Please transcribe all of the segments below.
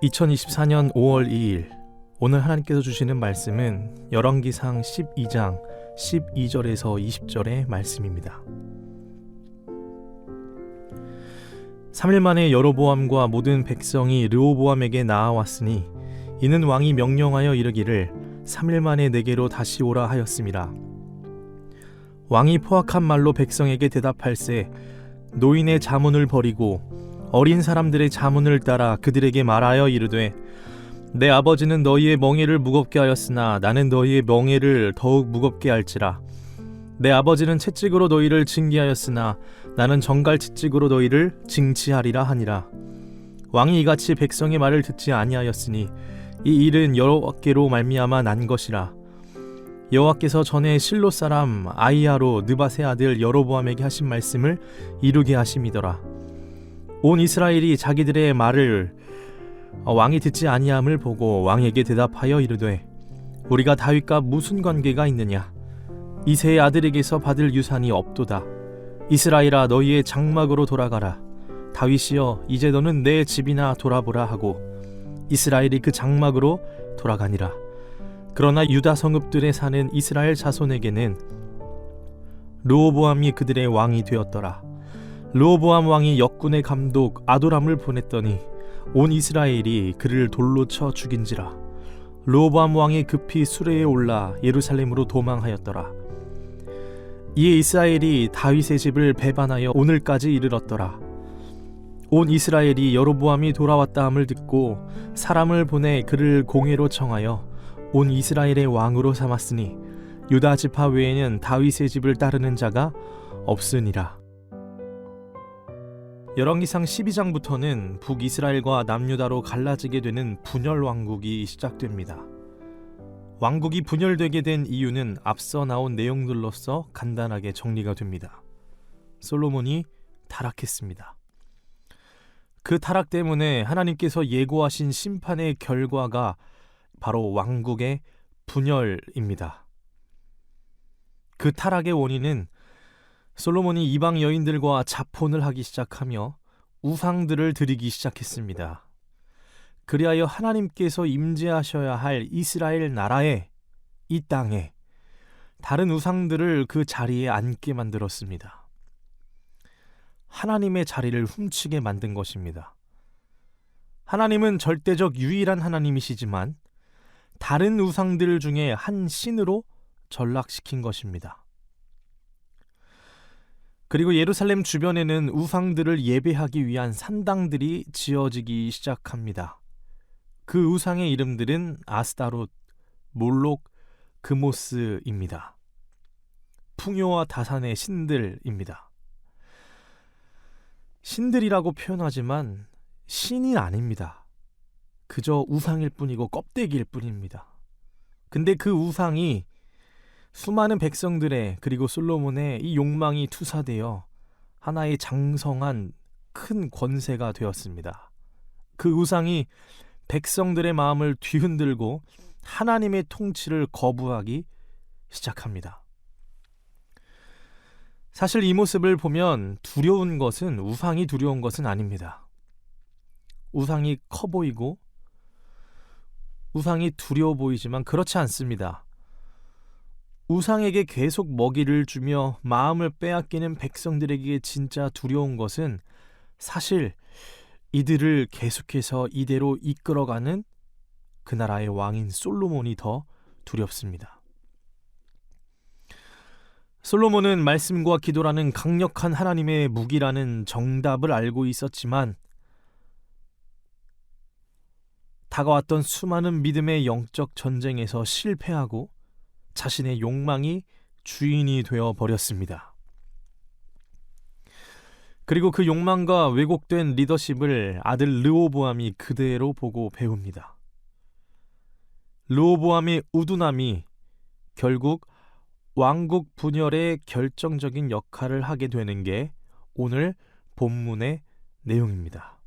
2024년 5월 2일 오늘 하나님께서 주시는 말씀은 열왕기상 12장 12절에서 20절의 말씀입니다. 3일 만에 여로보암과 모든 백성이 르호보암에게 나아왔으니 이는 왕이 명령하여 이르기를 3일 만에 내게로 다시 오라 하였음이라. 왕이 포악한 말로 백성에게 대답할세 노인의 자문을 버리고 어린 사람들의 자문을 따라 그들에게 말하여 이르되 내 아버지는 너희의 멍에를 무겁게 하였으나 나는 너희의 멍에를 더욱 무겁게 할지라. 내 아버지는 채찍으로 너희를 징계하였으나 나는 정갈 채찍으로 너희를 징치하리라 하니라. 왕이 이같이 백성의 말을 듣지 아니하였으니 이 일은 여호와께로 말미암아 난 것이라. 여호와께서 전에 실로 사람 아히야로 느밧의 아들 여로보암에게 하신 말씀을 이루게 하심이더라. 온 이스라엘이 자기들의 말을 왕이 듣지 아니함을 보고 왕에게 대답하여 이르되 우리가 다윗과 무슨 관계가 있느냐? 이새의 아들에게서 받을 유산이 없도다. 이스라엘아 너희의 장막으로 돌아가라. 다윗이여 이제 너는 내 집이나 돌아보라 하고 이스라엘이 그 장막으로 돌아가니라. 그러나 유다 성읍들에 사는 이스라엘 자손에게는 르호보암이 그들의 왕이 되었더라. 르호보암 왕이 역군의 감독 아도람을 보냈더니 온 이스라엘이 그를 돌로 쳐 죽인지라. 르호보암 왕이 급히 수레에 올라 예루살렘으로 도망하였더라. 이에 이스라엘이 다윗의 집을 배반하여 오늘까지 이르렀더라. 온 이스라엘이 여로보암이 돌아왔다 함을 듣고 사람을 보내 그를 공회로 청하여 온 이스라엘의 왕으로 삼았으니 유다 지파 외에는 다윗의 집을 따르는 자가 없으니라. 열왕기상 12장부터는 북이스라엘과 남유다로 갈라지게 되는 분열 왕국이 시작됩니다. 왕국이 분열되게 된 이유는 앞서 나온 내용들로서 간단하게 정리가 됩니다. 솔로몬이 타락했습니다. 그 타락 때문에 하나님께서 예고하신 심판의 결과가 바로 왕국의 분열입니다. 그 타락의 원인은 솔로몬이 이방 여인들과 자폰을 하기 시작하며 우상들을 드리기 시작했습니다. 그리하여 하나님께서 임재하셔야 할 이스라엘 나라에, 이 땅에 다른 우상들을 그 자리에 앉게 만들었습니다. 하나님의 자리를 훔치게 만든 것입니다. 하나님은 절대적 유일한 하나님이시지만 다른 우상들 중에 한 신으로 전락시킨 것입니다. 그리고 예루살렘 주변에는 우상들을 예배하기 위한 산당들이 지어지기 시작합니다. 그 우상의 이름들은 아스타롯, 몰록, 그모스입니다. 풍요와 다산의 신들입니다. 신들이라고 표현하지만 신이 아닙니다. 그저 우상일 뿐이고 껍데기일 뿐입니다. 근데 그 우상이 수많은 백성들의 그리고 솔로몬의 이 욕망이 투사되어 하나의 장성한 큰 권세가 되었습니다. 그 우상이 백성들의 마음을 뒤흔들고 하나님의 통치를 거부하기 시작합니다. 사실 이 모습을 보면 두려운 것은 우상이 두려운 것은 아닙니다. 우상이 커 보이고 우상이 두려워 보이지만 그렇지 않습니다. 우상에게 계속 먹이를 주며 마음을 빼앗기는 백성들에게 진짜 두려운 것은 사실 이들을 계속해서 이대로 이끌어가는 그 나라의 왕인 솔로몬이 더 두렵습니다. 솔로몬은 말씀과 기도라는 강력한 하나님의 무기라는 정답을 알고 있었지만 다가왔던 수많은 믿음의 영적 전쟁에서 실패하고 자신의 욕망이 주인이 되어 버렸습니다. 그리고 그 욕망과 왜곡된 리더십을 아들 르호보암이 그대로 보고 배웁니다. 르호보암의 우둔함이 결국 왕국 분열의 결정적인 역할을 하게 되는 게 오늘 본문의 내용입니다.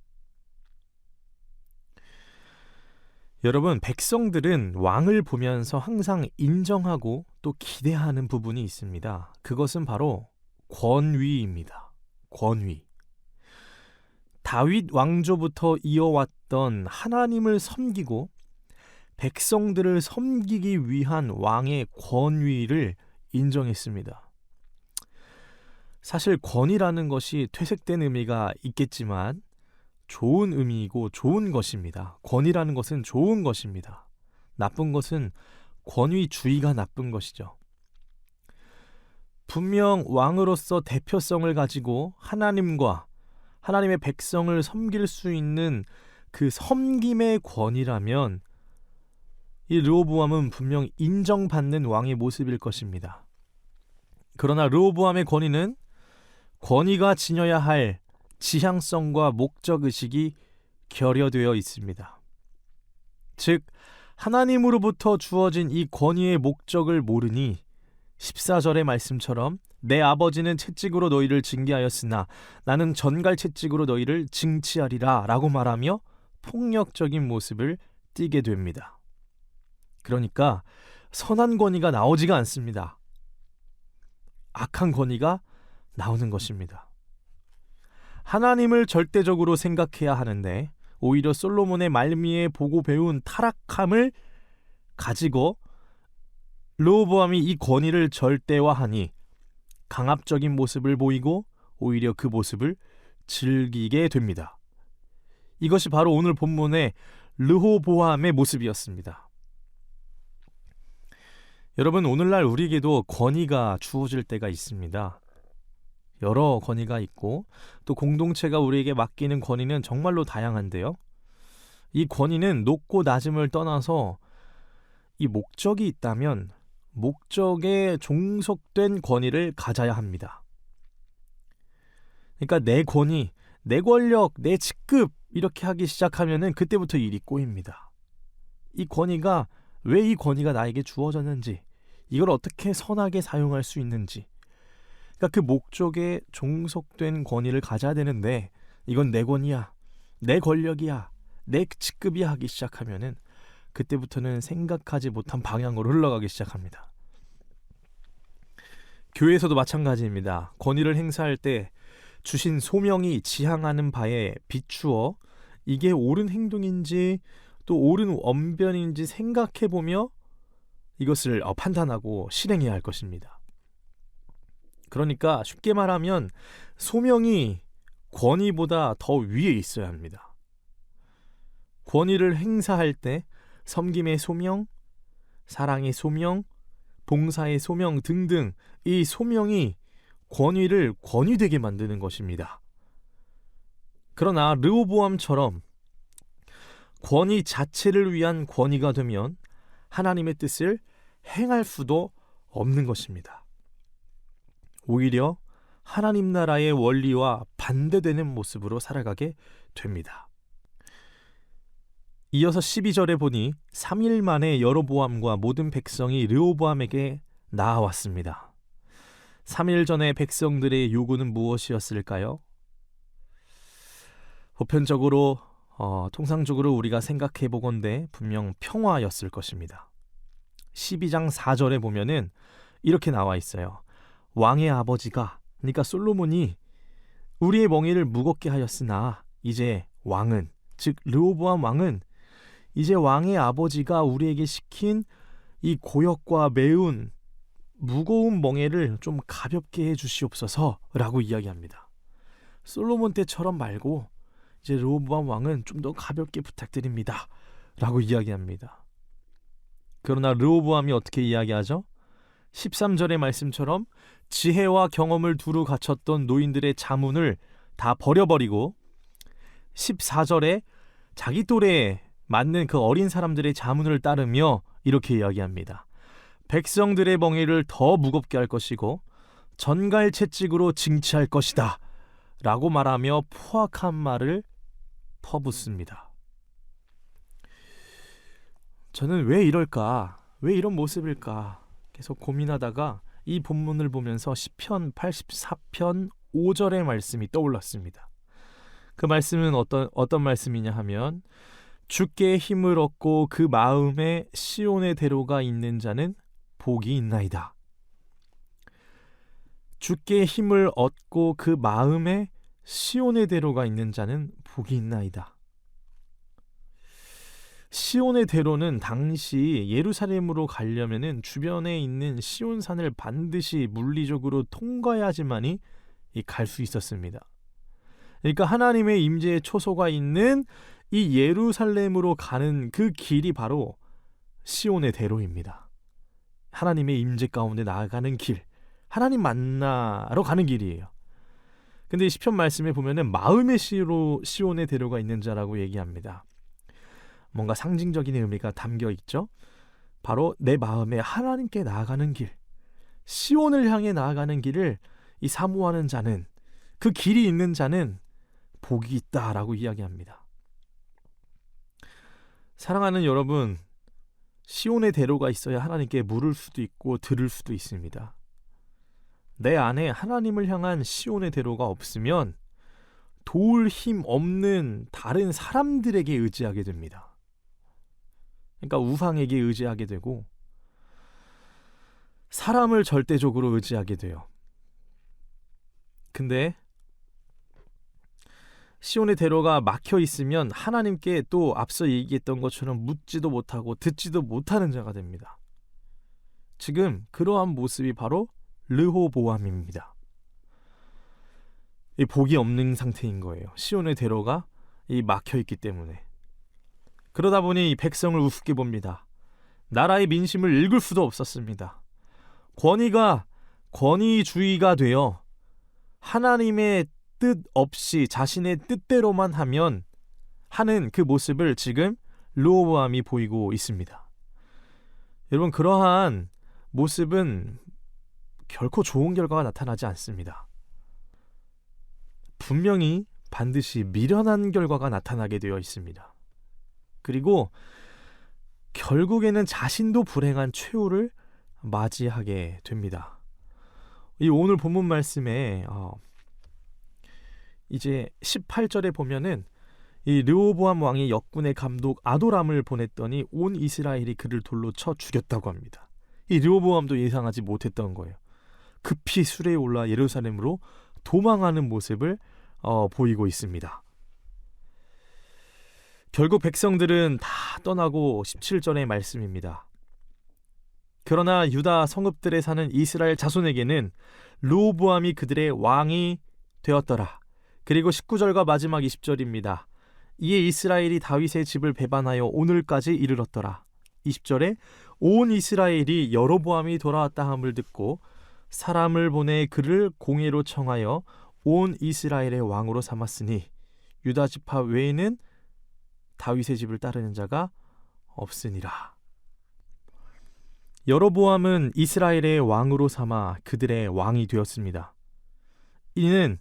여러분, 백성들은 왕을 보면서 항상 인정하고 또 기대하는 부분이 있습니다. 그것은 바로 권위입니다. 권위. 다윗 왕조부터 이어왔던 하나님을 섬기고 백성들을 섬기기 위한 왕의 권위를 인정했습니다. 사실 권위라는 것이 퇴색된 의미가 있겠지만 좋은 의미이고 좋은 것입니다. 권위라는 것은 좋은 것입니다. 나쁜 것은 권위주의가 나쁜 것이죠. 분명 왕으로서 대표성을 가지고 하나님과 하나님의 백성을 섬길 수 있는 그 섬김의 권위라면 이 르호보암은 분명 인정받는 왕의 모습일 것입니다. 그러나 르호보암의 권위가 지녀야 할 지향성과 목적의식이 결여되어 있습니다. 즉 하나님으로부터 주어진 이 권위의 목적을 모르니 14절의 말씀처럼 내 아버지는 채찍으로 너희를 징계하였으나 나는 전갈 채찍으로 너희를 징치하리라 라고 말하며 폭력적인 모습을 띠게 됩니다. 그러니까 선한 권위가 나오지가 않습니다. 악한 권위가 나오는 것입니다. 하나님을 절대적으로 생각해야 하는데 오히려 솔로몬의 말미에 보고 배운 타락함을 가지고 르호보암이 이 권위를 절대화하니 강압적인 모습을 보이고 오히려 그 모습을 즐기게 됩니다. 이것이 바로 오늘 본문의 르호보암의 모습이었습니다. 여러분, 오늘날 우리에게도 권위가 주어질 때가 있습니다. 여러 권위가 있고 또 공동체가 우리에게 맡기는 권위는 정말로 다양한데요. 이 권위는 높고 낮음을 떠나서 이 목적이 있다면 목적에 종속된 권위를 가져야 합니다. 그러니까 내 권위, 내 권력, 내 직급 이렇게 하기 시작하면은 그때부터 일이 꼬입니다. 이 권위가 왜 이 권위가 나에게 주어졌는지, 이걸 어떻게 선하게 사용할 수 있는지, 그러니까 그 목적에 종속된 권위를 가져야 되는데 이건 내 권위야, 내 권력이야, 내 직급이야 하기 시작하면은 그때부터는 생각하지 못한 방향으로 흘러가기 시작합니다. 교회에서도 마찬가지입니다. 권위를 행사할 때 주신 소명이 지향하는 바에 비추어 이게 옳은 행동인지 또 옳은 언변인지 생각해보며 이것을 판단하고 실행해야 할 것입니다. 그러니까 쉽게 말하면 소명이 권위보다 더 위에 있어야 합니다. 권위를 행사할 때 섬김의 소명, 사랑의 소명, 봉사의 소명 등등 이 소명이 권위를 권위되게 만드는 것입니다. 그러나 르호보암처럼 권위 자체를 위한 권위가 되면 하나님의 뜻을 행할 수도 없는 것입니다. 오히려 하나님 나라의 원리와 반대되는 모습으로 살아가게 됩니다. 이어서 12절에 보니 3일 만에 여로보암과 모든 백성이 르호보암에게 나아왔습니다. 3일 전에 백성들의 요구는 무엇이었을까요? 보편적으로 통상적으로 우리가 생각해 보건대 분명 평화였을 것입니다. 12장 4절에 보면은 이렇게 나와 있어요. 왕의 아버지가, 그러니까 솔로몬이 우리의 멍에를 무겁게 하였으나 이제 왕은, 즉 르호보암 왕은 이제 왕의 아버지가 우리에게 시킨 이 고역과 매운 무거운 멍에를 좀 가볍게 해 주시옵소서 라고 이야기합니다. 솔로몬 때처럼 말고 이제 르호보암 왕은 좀 더 가볍게 부탁드립니다 라고 이야기합니다. 그러나 르호보암이 어떻게 이야기하죠? 13절의 말씀처럼 지혜와 경험을 두루 갖췄던 노인들의 자문을 다 버려버리고 14절에 자기 또래에 맞는 그 어린 사람들의 자문을 따르며 이렇게 이야기합니다. 백성들의 멍에를 더 무겁게 할 것이고 전갈 채찍으로 징치할 것이다 라고 말하며 포악한 말을 퍼붓습니다. 저는 왜 이럴까? 왜 이런 모습일까? 계속 고민하다가 이 본문을 보면서 시편 84편 5절의 말씀이 떠올랐습니다. 그 말씀은 어떤 말씀이냐 하면 주께 힘을 얻고 그 마음에 시온의 대로가 있는 자는 복이 있나이다. 주께 힘을 얻고 그 마음에 시온의 대로가 있는 자는 복이 있나이다. 시온의 대로는 당시 예루살렘으로 가려면은 주변에 있는 시온산을 반드시 물리적으로 통과해야지만이 갈 수 있었습니다. 그러니까 하나님의 임재의 초소가 있는 이 예루살렘으로 가는 그 길이 바로 시온의 대로입니다. 하나님의 임재 가운데 나아가는 길, 하나님 만나러 가는 길이에요. 근데 시편 말씀에 보면은 마음의 시온의 대로가 있는 자라고 얘기합니다. 뭔가 상징적인 의미가 담겨 있죠. 바로 내 마음에 하나님께 나아가는 길, 시온을 향해 나아가는 길을 이 사모하는 자는, 그 길이 있는 자는 복이 있다라고 이야기합니다. 사랑하는 여러분, 시온의 대로가 있어야 하나님께 물을 수도 있고 들을 수도 있습니다. 내 안에 하나님을 향한 시온의 대로가 없으면 도울 힘 없는 다른 사람들에게 의지하게 됩니다. 그러니까 우상에게 의지하게 되고 사람을 절대적으로 의지하게 돼요. 근데 시온의 대로가 막혀 있으면 하나님께 또 앞서 얘기했던 것처럼 묻지도 못하고 듣지도 못하는 자가 됩니다. 지금 그러한 모습이 바로 르호보암입니다. 이 복이 없는 상태인 거예요. 시온의 대로가 막혀 있기 때문에. 그러다 보니 이 백성을 우습게 봅니다. 나라의 민심을 읽을 수도 없었습니다. 권위가 권위주의가 되어 하나님의 뜻 없이 자신의 뜻대로만 하는 그 모습을 지금 르호보암이 보이고 있습니다. 여러분, 그러한 모습은 결코 좋은 결과가 나타나지 않습니다. 분명히 반드시 미련한 결과가 나타나게 되어 있습니다. 그리고 결국에는 자신도 불행한 최후를 맞이하게 됩니다. 이 오늘 본문 말씀에 이제 18절에 보면은 이 르호보암 왕이 역군의 감독 아도람을 보냈더니 온 이스라엘이 그를 돌로 쳐 죽였다고 합니다. 이 르호보암도 예상하지 못했던 거예요. 급히 수레에 올라 예루살렘으로 도망하는 모습을 보이고 있습니다. 결국 백성들은 다 떠나고 17절의 말씀입니다. 그러나 유다 성읍들에 사는 이스라엘 자손에게는 르호보암이 그들의 왕이 되었더라. 그리고 19절과 마지막 20절입니다. 이에 이스라엘이 다윗의 집을 배반하여 오늘까지 이르렀더라. 20절에 온 이스라엘이 여로보암이 돌아왔다 함을 듣고 사람을 보내 그를 공회로 청하여 온 이스라엘의 왕으로 삼았으니 유다 지파 외에는 다윗의 집을 따르는 자가 없으니라. 여로보암은 이스라엘의 왕으로 삼아 그들의 왕이 되었습니다. 이는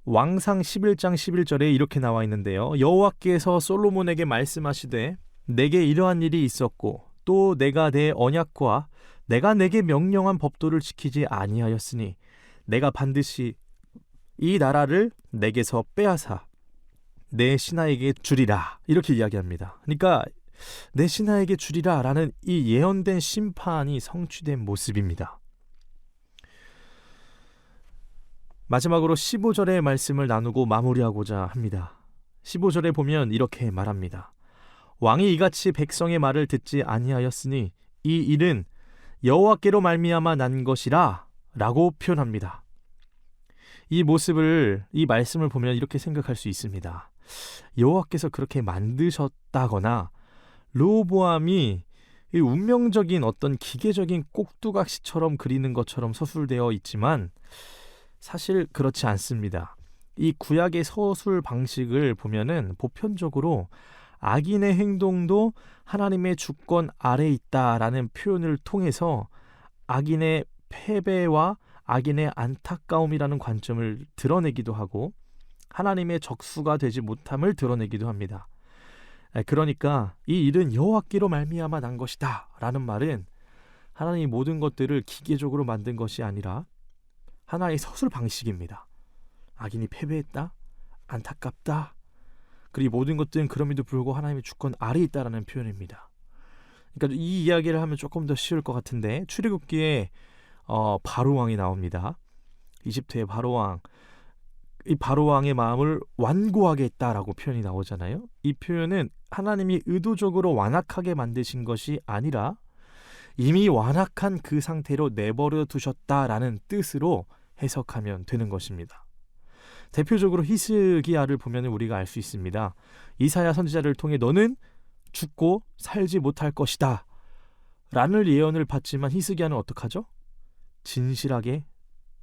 왕상 11장 11절에 이렇게 나와 있는데요. 여호와께서 솔로몬에게 말씀하시되 내게 이러한 일이 있었고 또 내가 내 언약과 내가 내게 명령한 법도를 지키지 아니하였으니 내가 반드시 이 나라를 내게서 빼앗아 내 신하에게 주리라. 이렇게 이야기합니다. 그러니까 내 신하에게 주리라 라는 이 예언된 심판이 성취된 모습입니다. 마지막으로 15절의 말씀을 나누고 마무리하고자 합니다. 15절에 보면 이렇게 말합니다. 왕이 이같이 백성의 말을 듣지 아니하였으니 이 일은 여호와께로 말미암아 난 것이라 라고 표현합니다. 이 모습을, 이 말씀을 보면 이렇게 생각할 수 있습니다. 여호와께서 그렇게 만드셨다거나 르호보암이 이 운명적인 어떤 기계적인 꼭두각시처럼 그리는 것처럼 서술되어 있지만 사실 그렇지 않습니다. 이 구약의 서술 방식을 보면은 보편적으로 악인의 행동도 하나님의 주권 아래에 있다라는 표현을 통해서 악인의 패배와 악인의 안타까움이라는 관점을 드러내기도 하고 하나님의 적수가 되지 못함을 드러내기도 합니다. 그러니까 이 일은 여호와께로 말미암아 난 것이다 라는 말은 하나님이 모든 것들을 기계적으로 만든 것이 아니라 하나의 서술 방식입니다. 악인이 패배했다, 안타깝다, 그리고 모든 것들은 그럼에도 불구하고 하나님의 주권 아래에 있다라는 표현입니다. 그러니까 이 이야기를 하면 조금 더 쉬울 것 같은데 출애굽기에 바로왕이 나옵니다. 이집트의 바로왕, 이 바로 왕의 마음을 완고하겠다라고 표현이 나오잖아요. 이 표현은 하나님이 의도적으로 완악하게 만드신 것이 아니라 이미 완악한 그 상태로 내버려 두셨다라는 뜻으로 해석하면 되는 것입니다. 대표적으로 히스기야를 보면 우리가 알 수 있습니다. 이사야 선지자를 통해 너는 죽고 살지 못할 것이다 라는 예언을 받지만 히스기야는 어떡하죠? 진실하게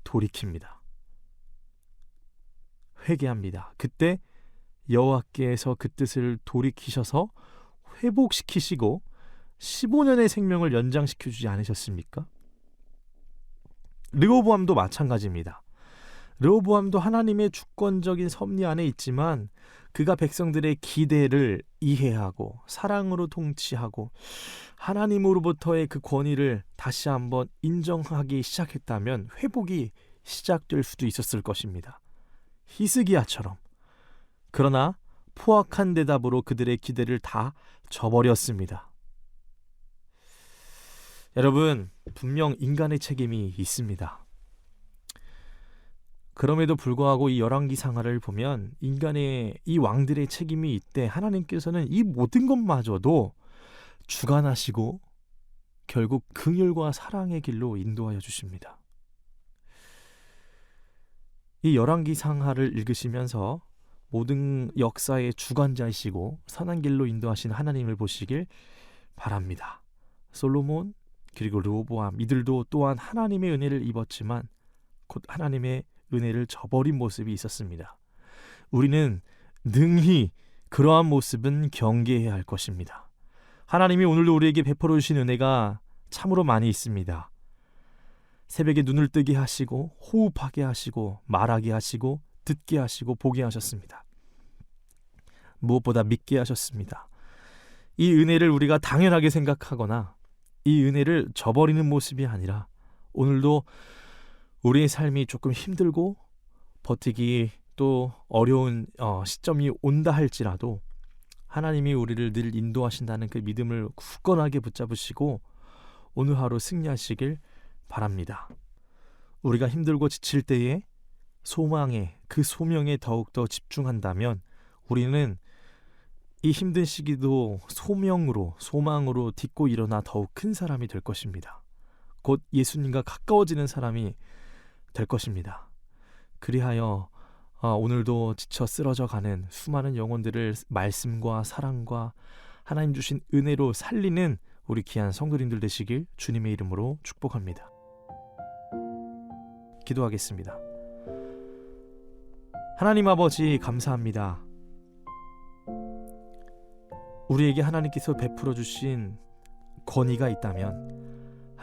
돌이킵니다. 회개합니다. 그때 여호와께서 그 뜻을 돌이키셔서 회복시키시고 15년의 생명을 연장시켜 주지 않으셨습니까? 르호보암도 마찬가지입니다. 르호보암도 하나님의 주권적인 섭리 안에 있지만 그가 백성들의 기대를 이해하고 사랑으로 통치하고 하나님으로부터의 그 권위를 다시 한번 인정하기 시작했다면 회복이 시작될 수도 있었을 것입니다. 히스기야처럼. 그러나 포악한 대답으로 그들의 기대를 다 저버렸습니다. 여러분, 분명 인간의 책임이 있습니다. 그럼에도 불구하고 이 열왕기상하를 보면 인간의 이 왕들의 책임이 있대 하나님께서는 이 모든 것마저도 주관하시고 결국 긍휼과 사랑의 길로 인도하여 주십니다. 이 열왕기상하를 읽으시면서 모든 역사의 주관자이시고 선한 길로 인도하신 하나님을 보시길 바랍니다. 솔로몬 그리고 르호보암 이들도 또한 하나님의 은혜를 입었지만 곧 하나님의 은혜를 저버린 모습이 있었습니다. 우리는 능히 그러한 모습은 경계해야 할 것입니다. 하나님이 오늘도 우리에게 베풀어 주신 은혜가 참으로 많이 있습니다. 새벽에 눈을 뜨게 하시고 호흡하게 하시고 말하게 하시고 듣게 하시고 보게 하셨습니다. 무엇보다 믿게 하셨습니다. 이 은혜를 우리가 당연하게 생각하거나 이 은혜를 저버리는 모습이 아니라 오늘도 우리의 삶이 조금 힘들고 버티기 또 어려운 시점이 온다 할지라도 하나님이 우리를 늘 인도하신다는 그 믿음을 굳건하게 붙잡으시고 오늘 하루 승리하시길 바랍니다. 우리가 힘들고 지칠 때에 소망에 그 소명에 더욱더 집중한다면 우리는 이 힘든 시기도 소망으로 딛고 일어나 더욱 큰 사람이 될 것입니다. 곧 예수님과 가까워지는 사람이 될 것입니다. 그리하여 오늘도 지쳐 쓰러져 가는 수많은 영혼들을 말씀과 사랑과 하나님 주신 은혜로 살리는 우리 귀한 성도님들 되시길 주님의 이름으로 축복합니다. 기도하겠습니다. 하나님 아버지 감사합니다. 우리에게 하나님께서 베풀어 주신 권위가 있다면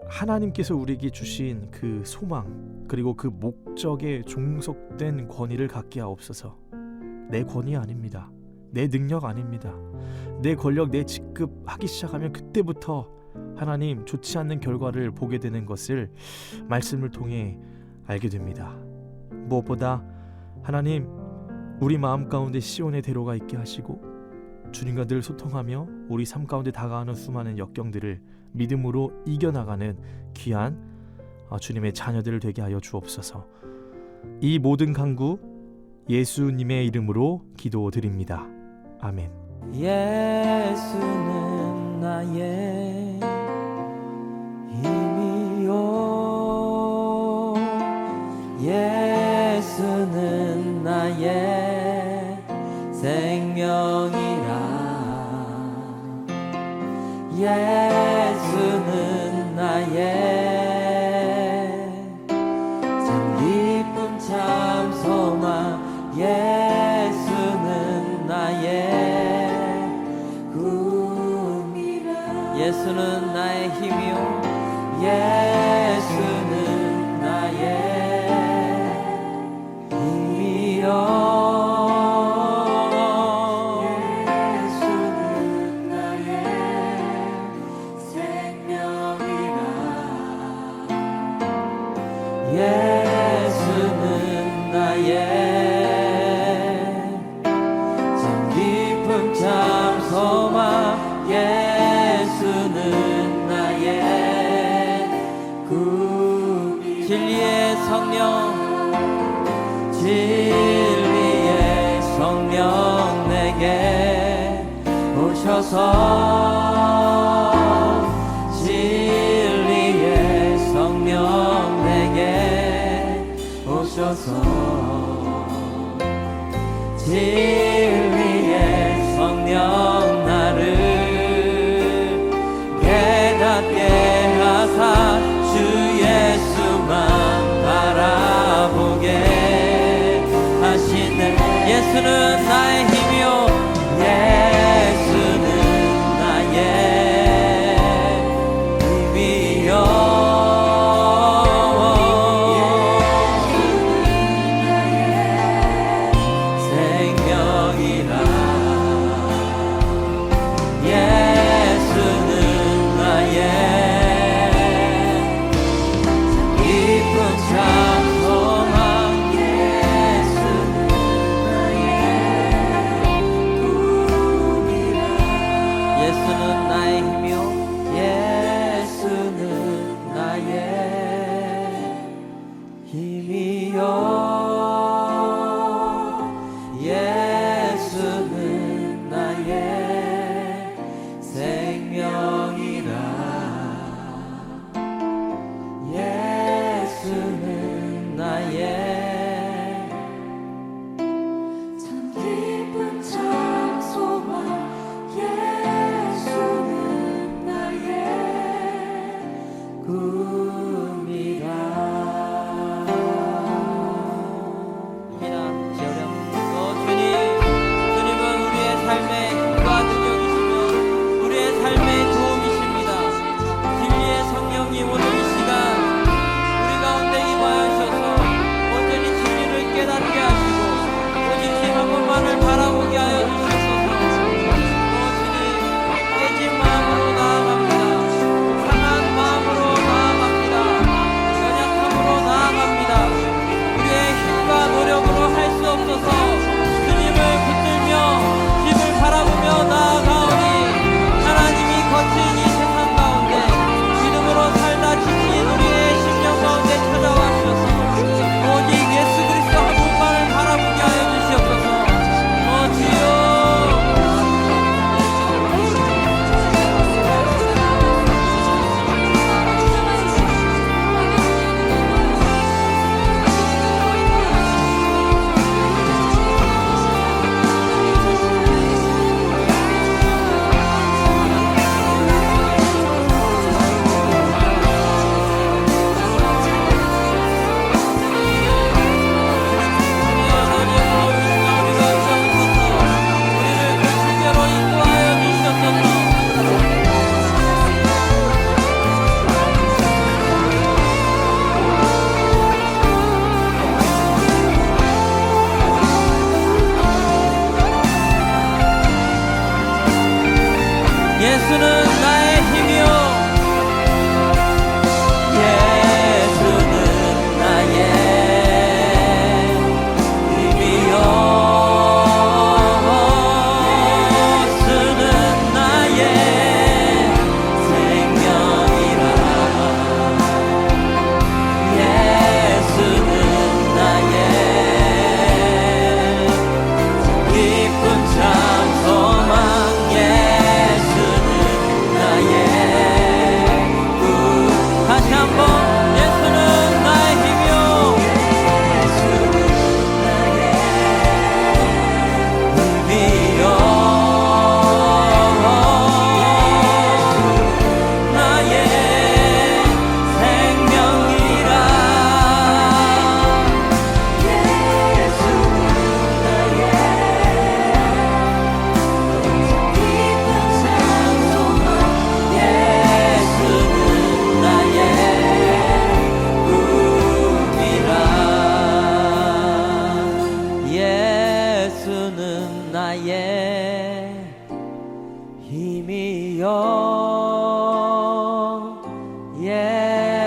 하나님께서 우리에게 주신 그 소망 그리고 그 목적에 종속된 권위를 갖게 하옵소서. 내 권위 아닙니다. 내 능력 아닙니다. 내 권력, 내 직급 하기 시작하면 그때부터 하나님 좋지 않는 결과를 보게 되는 것을 말씀을 통해 알게 됩니다. 무엇보다 하나님 우리 마음 가운데 시온의 대로가 있게 하시고 주님과 늘 소통하며 우리 삶 가운데 다가오는 수많은 역경들을 믿음으로 이겨나가는 귀한 주님의 자녀들 되게 하여 주옵소서. 이 모든 간구 예수님의 이름으로 기도드립니다. 아멘. 예수는 나의 힘이요 예수는 나의 생명이라 예수는 나의 참 기쁨 참 소망 예수는 나의 꿈이라 예수는 나의 힘이요 예수는 나의 힘이요 예수는 나의 참 깊은 참 소망 예수는 나의 그 진리의 성령 오셔서 진리의 성령 내게 오셔서 진리의 성령 나를 깨닫게 하사 주 예수만 바라보게 하시네. 예수는 나의 힘이요 예수는 나의 힘이요 생명이라. 예수는 나의 깊은 찬송함. 예수는 나의 힘이요 예수는 나의 힘이요 예수는 나의 생명이라. 예수는 나의 참 깊은 찬송함. 예수는 나의 꿈이라. 주님, 주님은 우리의 삶의 힘과 능력이시며 우리의 삶의 도움이십니다. 진리의 성령님 오늘 이 시간 우리 가운데 임하여셔서 온전히 진리를 깨닫게 하시고 오직 주 한 분만을 바라보게 하여 주시옵소서. 주님, 깨진 마음으로 나아갑니다. 상한 마음으로 나아갑니다. 연약함으로 나아갑니다. 우리의 힘과 노력으로 할 수 없어서 주님을 붙들며 집을 바라보며 나아가오니 하나님이 거친 이 세상 가운데 믿음으로 살다 지친 우리의 심령 가운데 찾아와 주셔서 오직 예수 그리스도 한 분만을 바라보게 하여 주시옵소서. 주여 예수는 나의 힘이요 예수는 나의 힘이요 예수는 나의 생명이라. 예수는 나의 깊은 찬송함. 다시 한번 예수는 나의 힘이요 예수는 나의 힘이요 나의 생명이라. 예수는 나의 깊은 찬송함. 예수는 나의 꿈이라. 예수는 나의 힘이요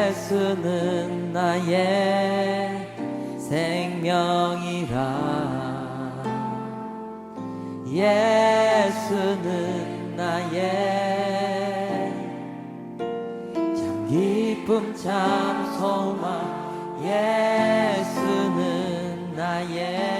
예수는 나의 생명이라. 예수는 나의 참 깊은 참 소망. 예수는 나의